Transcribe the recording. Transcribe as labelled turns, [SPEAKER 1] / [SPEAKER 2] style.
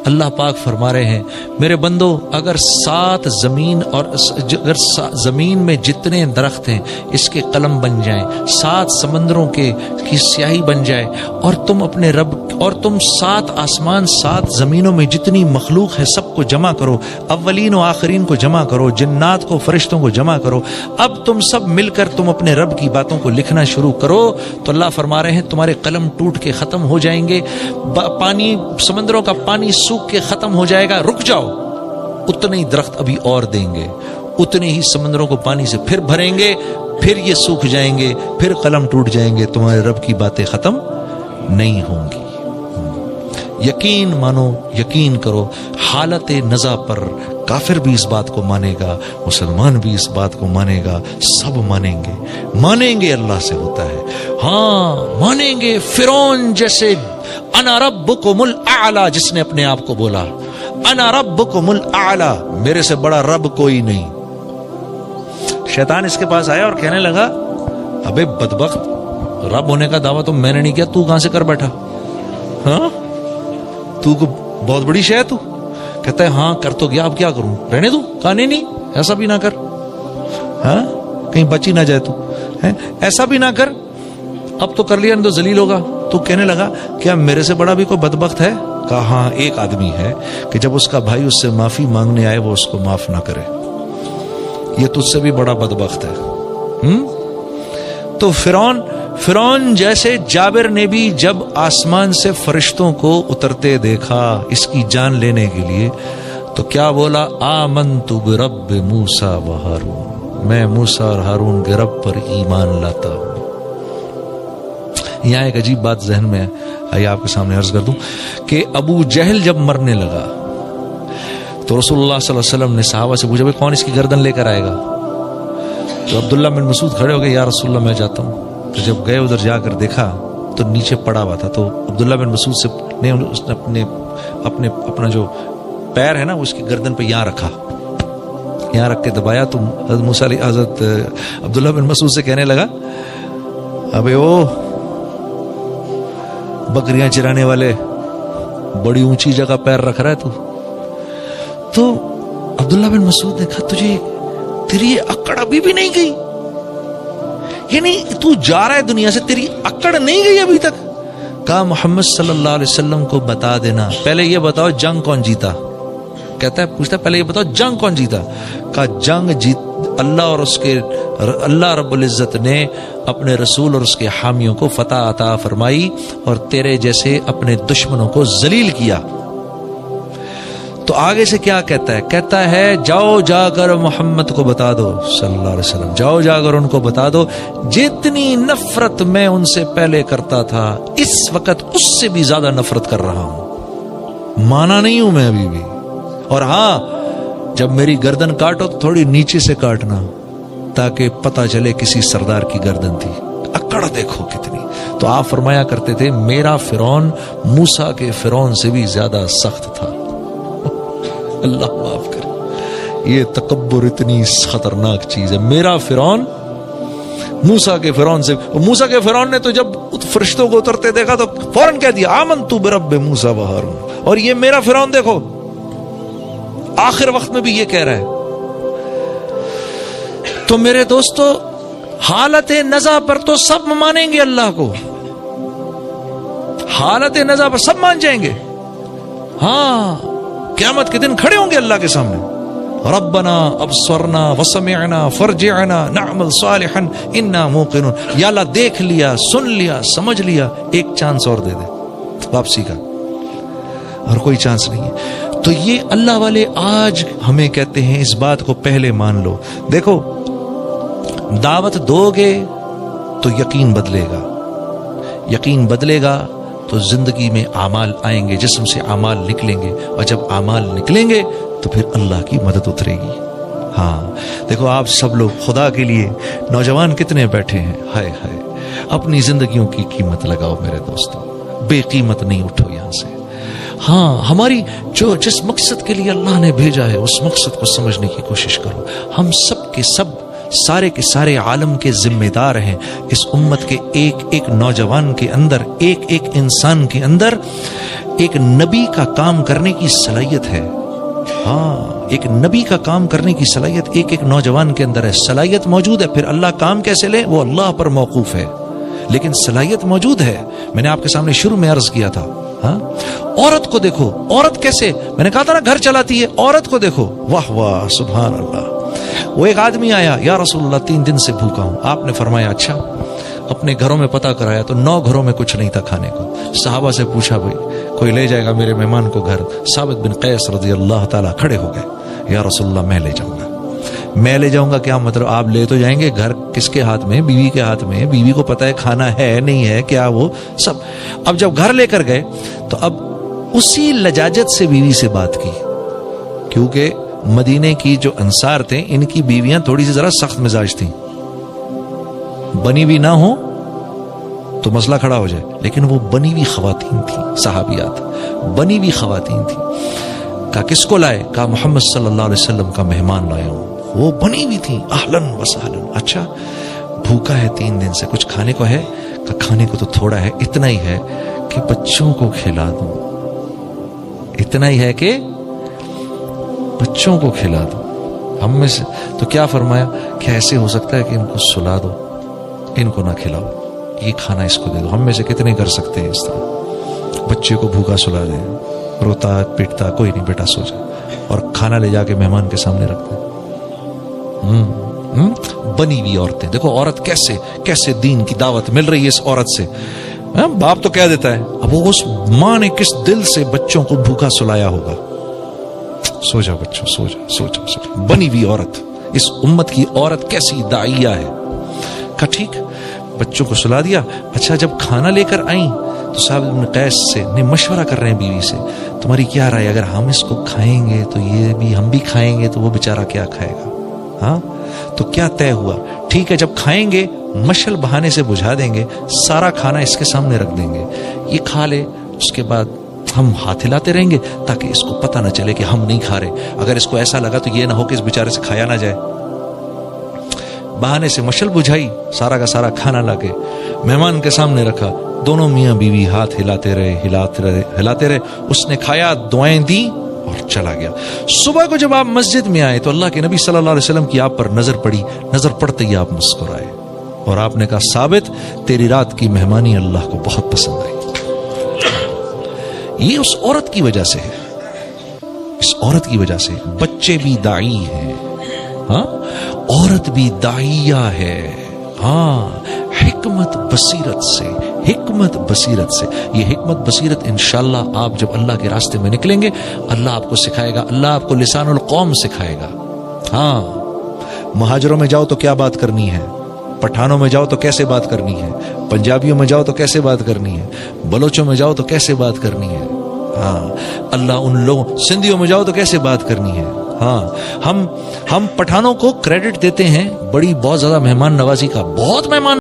[SPEAKER 1] اللہ پاک فرما رہے ہیں میرے بندو اگر 7 زمین اور اگر زمین میں جتنے درخت ہیں اس کے قلم بن جائیں، 7 سمندروں کی سیاہی بن جائے، اور تم اپنے رب اور تم 7 آسمان 7 زمینوں میں جتنی مخلوق ہے سب کو جمع کرو، اولین و آخرین کو جمع کرو، جنات کو فرشتوں کو جمع کرو، اب تم سب مل کر تم اپنے رب کی باتوں کو لکھنا شروع کرو، تو اللہ فرما رہے ہیں تمہارے قلم ٹوٹ کے ختم ہو جائیں گے، پانی سمندروں کا پانی سوکھ کے ختم ہو جائے گا، رک جاؤ، اتنے ہی درخت ابھی اور دیں گے، اتنے ہی سمندروں کو پانی سے پھر بھریں گے، پھر یہ سوکھ جائیں گے، پھر قلم ٹوٹ جائیں گے، تمہارے رب کی باتیں ختم نہیں ہوں گی۔ یقین مانو، یقین کرو، حالت نزا پر کافر بھی اس بات کو مانے گا، مسلمان بھی اس بات کو مانے گا، سب مانیں گے اللہ سے ہوتا ہے، ہاں مانیں گے۔ فرعون جیسے انا ربکم الاعلی جس نے اپنے آپ کو بولا انا ربکم الاعلی، میرے سے بڑا رب کوئی نہیں، شیطان اس کے پاس آیا اور کہنے لگا ابے بدبخت، رب ہونے کا دعویٰ تو میں نے نہیں کیا، تو کہاں سے کر بیٹھا؟ ہاں تو کو بہت بڑی شے ہے تو؟ کہتا ہے ہاں کر تو گیا، اب کیا کروں، رہنے دوں؟ کہا نہیں ایسا بھی نہ کر، ہاں کہیں بچی نہ جائے تو، ایسا بھی نہ کر، اب تو کر لیا نہیں تو ذلیل ہوگا۔ تو کہنے لگا کیا میرے سے بڑا بھی کوئی بدبخت ہے؟ کہا ہاں ایک آدمی ہے کہ جب اس کا بھائی اس سے معافی مانگنے آئے وہ اس کو معاف نہ کرے، یہ تجھ سے بھی بڑا بدبخت ہے۔ تو فرعون جیسے جابر نے بھی جب آسمان سے فرشتوں کو اترتے دیکھا اس کی جان لینے کے لیے تو کیا بولا؟ آمنت برب موسیٰ و ہارون، میں موسیٰ اور ہارون کے رب پر ایمان لاتا ہوں۔ یہاں ایک عجیب بات ذہن میں آئیے آپ کے سامنے عرض کر دوں کہ ابو جہل جب مرنے لگا تو رسول اللہ صلی اللہ علیہ وسلم نے صحابہ سے پوچھا کون اس کی گردن لے کر آئے گا؟ تو عبداللہ بن مسعود کھڑے ہو گئے، یا رسول اللہ میں جاتا ہوں۔ تو جب گئے ادھر جا کر دیکھا تو نیچے پڑا ہوا تھا، تو عبداللہ بن مسعود سے نے اس نے اپنا جو پیر ہے نا اس کی گردن پہ یہاں رکھا، یہاں رکھ کے دبایا، تو حضرت عبداللہ بن مسعود سے کہنے لگا ابے او بکریاں چرانے والے، بڑی اونچی جگہ پیر رکھ رہا ہے تو عبداللہ بن مسعود نے کہا تجھے تیری اکڑ ابھی بھی نہیں گئی، یعنی تو جا رہا ہے دنیا سے، تیری اکڑ نہیں گئی ابھی تک؟ کہا محمد صلی اللہ علیہ وسلم کو بتا دینا، پہلے یہ بتاؤ جنگ کون جیتا؟ کہتا ہے پوچھتا ہے پہلے یہ بتاؤ جنگ کون جیتا؟ کہا جنگ جیت اللہ رب العزت نے اپنے رسول اور اس کے حامیوں کو فتح عطا فرمائی اور تیرے جیسے اپنے دشمنوں کو ذلیل کیا۔ تو آگے سے کیا کہتا ہے؟ کہتا ہے جاؤ جا کر محمد کو بتا دو صلی اللہ علیہ وسلم، جاؤ جا کر ان کو بتا دو جتنی نفرت میں ان سے پہلے کرتا تھا اس وقت اس سے بھی زیادہ نفرت کر رہا ہوں، مانا نہیں ہوں میں ابھی بھی، اور ہاں جب میری گردن کاٹو تو تھوڑی نیچے سے کاٹنا تاکہ پتہ چلے کسی سردار کی گردن تھی، اکڑ دیکھو کتنی۔ تو آپ فرمایا کرتے تھے میرا فرعون موسیٰ کے فرعون سے بھی زیادہ سخت تھا۔ اللہ معاف کرے، یہ تکبر اتنی خطرناک چیز ہے۔ میرا فرعون موسیٰ کے فرعون سے، موسیٰ کے فرعون نے تو جب فرشتوں کو اترتے دیکھا تو فوراً کہہ دیا آمنت برب موسیٰ و ہارون، اور یہ میرا فرعون دیکھو آخر وقت میں بھی یہ کہہ رہا ہے۔ تو میرے دوستو حالت نزا پر تو سب مانیں گے اللہ کو، حالت نزا پر سب مان جائیں گے، ہاں قیامت کے دن کھڑے ہوں گے اللہ کے سامنے، ربنا ابصرنا وسمعنا فرجعنا نعمل صالحا انا موقنون، یا اللہ دیکھ لیا، سن لیا، سمجھ لیا، ایک چانس اور دے دے واپسی کا، اور کوئی چانس نہیں ہے۔ تو یہ اللہ والے آج ہمیں کہتے ہیں اس بات کو پہلے مان لو۔ دیکھو دعوت دو گے تو یقین بدلے گا، یقین بدلے گا تو زندگی میں اعمال آئیں گے، جسم سے اعمال نکلیں گے، اور جب اعمال نکلیں گے تو پھر اللہ کی مدد اترے گی۔ ہاں دیکھو آپ سب لوگ خدا کے لیے نوجوان کتنے بیٹھے ہیں، ہائے ہائے اپنی زندگیوں کی قیمت لگاؤ میرے دوستو، بے قیمت نہیں اٹھو یہاں سے۔ ہاں ہماری جس مقصد کے لیے اللہ نے بھیجا ہے اس مقصد کو سمجھنے کی کوشش کرو۔ ہم سب کے سب سارے کے سارے عالم کے ذمہ دار ہیں. اس امت کے ایک ایک نوجوان کے اندر، ایک ایک انسان کے اندر ایک نبی کا کام کرنے کی صلاحیت ہے. ہاں، ایک نبی کا کام کرنے کی صلاحیت ایک ایک نوجوان کے اندر ہے. صلاحیت موجود ہے، پھر اللہ کام کیسے لے وہ اللہ پر موقوف ہے، لیکن صلاحیت موجود ہے. میں نے آپ کے سامنے شروع میں عرض کیا تھا، ہاں، عورت کو دیکھو، عورت کیسے، میں نے کہا تھا نا گھر چلاتی ہے، عورت کو دیکھو، واہ واہ سبحان اللہ. وہ ایک آدمی آیا، یا رسول اللہ 3 دن سے بھوکا ہوں. آپ نے فرمایا اچھا. اپنے گھروں میں پتہ کرایا تو 9 گھروں میں کچھ نہیں تھا کھانے کو. صحابہ سے پوچھا بھائی کوئی لے جائے گا میرے مہمان کو گھر؟ ثابت بن قیس رضی اللہ تعالیٰ کھڑے ہو گئے، یا رسول اللہ میں لے جاؤں گا. میں لے جاؤں گا کیا مطلب؟ آپ لے تو جائیں گے، گھر کس کے ہاتھ میں؟ بیوی کے ہاتھ میں. بیوی کو پتہ ہے کھانا ہے نہیں ہے کیا، وہ سب. اب جب گھر لے کر گئے تو اب اسی لجاجت سے بیوی سے بات کی، کیونکہ مدینے کی جو انصار تھے ان کی بیویاں تھوڑی سی ذرا سخت مزاج تھیں، بنی بھی نہ ہو تو مسئلہ کھڑا ہو جائے، لیکن وہ بنی ہوئی خواتین تھیں، صحابیات بنی ہوئی خواتین تھیں. کہا کس کو لائے؟ کہا محمد صلی اللہ علیہ وسلم کا مہمان لایا ہوں. وہ بنی ہوئی تھی، اہلن و سہلن. اچھا بھوکا ہے 3 دن سے، کچھ کھانے کو ہے؟ کہ کھانے کو تو تھوڑا ہے، اتنا ہی ہے کہ بچوں کو کھلا دوں، اتنا ہی ہے کہ بچوں کو کھلا دوں. ہم میں سے تو کیا فرمایا کہ ایسے ہو سکتا ہے کہ ان کو سلا دو، ان کو نہ کھلاؤ، یہ کھانا اس کو دے دو. ہم میں سے کتنے کر سکتے ہیں اس طرح؟ بچے کو بھوکا سلا دیں، روتا پیٹتا، کوئی نہیں بیٹا سو جا، اور کھانا لے جا کے مہمان کے سامنے رکھ دیں. بنی ہوئی عورتیں. دیکھو عورت کیسے کیسے دین کی دعوت مل رہی ہے اس عورت سے. باپ تو کہہ دیتا ہے، اب وہ اس ماں نے کس دل سے بچوں کو بھوکا سلایا ہوگا. سو جا بچوں، سو جا سو جا سو جا. بنی ہوئی عورت، اس امت کی عورت کیسی داعیہ ہے. کہا ٹھیک، بچوں کو سلا دیا. اچھا جب کھانا لے کر آئیں تو ثابت بن قیس سے نے مشورہ کر رہے ہیں بیوی سے، تمہاری کیا رائے، اگر ہم اس کو کھائیں گے تو یہ بھی ہم بھی کھائیں گے تو وہ بیچارہ کیا کھائے گا؟ ہاں تو کیا طے ہوا؟ ٹھیک ہے جب کھائیں گے مشل بہانے سے بجھا دیں گے، سارا کھانا اس کے سامنے رکھ دیں گے، یہ کھا لے، اس کے بعد ہم ہاتھ ہلاتے رہیں گے تاکہ اس کو پتہ نہ چلے کہ ہم نہیں کھا رہے. اگر اس کو ایسا لگا تو یہ نہ ہو کہ اس بیچارے سے کھایا نہ جائے. بہانے سے مشل بجھائی، سارا کا سارا کھانا لا کے مہمان کے سامنے رکھا. دونوں میاں بیوی ہاتھ ہلاتے رہے. اس نے کھایا، دعائیں دی اور چلا گیا. صبح کو جب آپ مسجد میں آئے تو اللہ کے نبی صلی اللہ علیہ وسلم کی آپ پر نظر پڑی. نظر پڑتے ہی آپ مسکرائے اور آپ نے کہا ثابت تیری رات کی مہمانی اللہ کو بہت پسند آئی. یہ اس عورت کی وجہ سے ہے، اس عورت کی وجہ سے. بچے بھی داعی ہیں، ہاں، عورت بھی داعیہ ہے. ہاں، حکمت بصیرت سے، حکمت بصیرت سے. یہ حکمت بصیرت انشاءاللہ آپ جب اللہ کے راستے میں نکلیں گے اللہ آپ کو سکھائے گا، اللہ آپ کو لسان القوم سکھائے گا. ہاں، مہاجروں میں جاؤ تو کیا بات کرنی ہے، پٹھانوں میں جاؤ تو کیسے بات کرنی ہے، پنجابیوں میں جاؤ تو کیسے بات کرنی ہے، بلوچوں میں جاؤ تو کیسے بات کرنی ہے. ہاں، اللہ ان لوگوں، سندھیوں میں جاؤ تو کیسے بات کرنی ہے. ہاں، ہم پٹھانوں کو کریڈٹ دیتے ہیں بڑی بہت زیادہ مہمان نوازی کا، بہت مہمان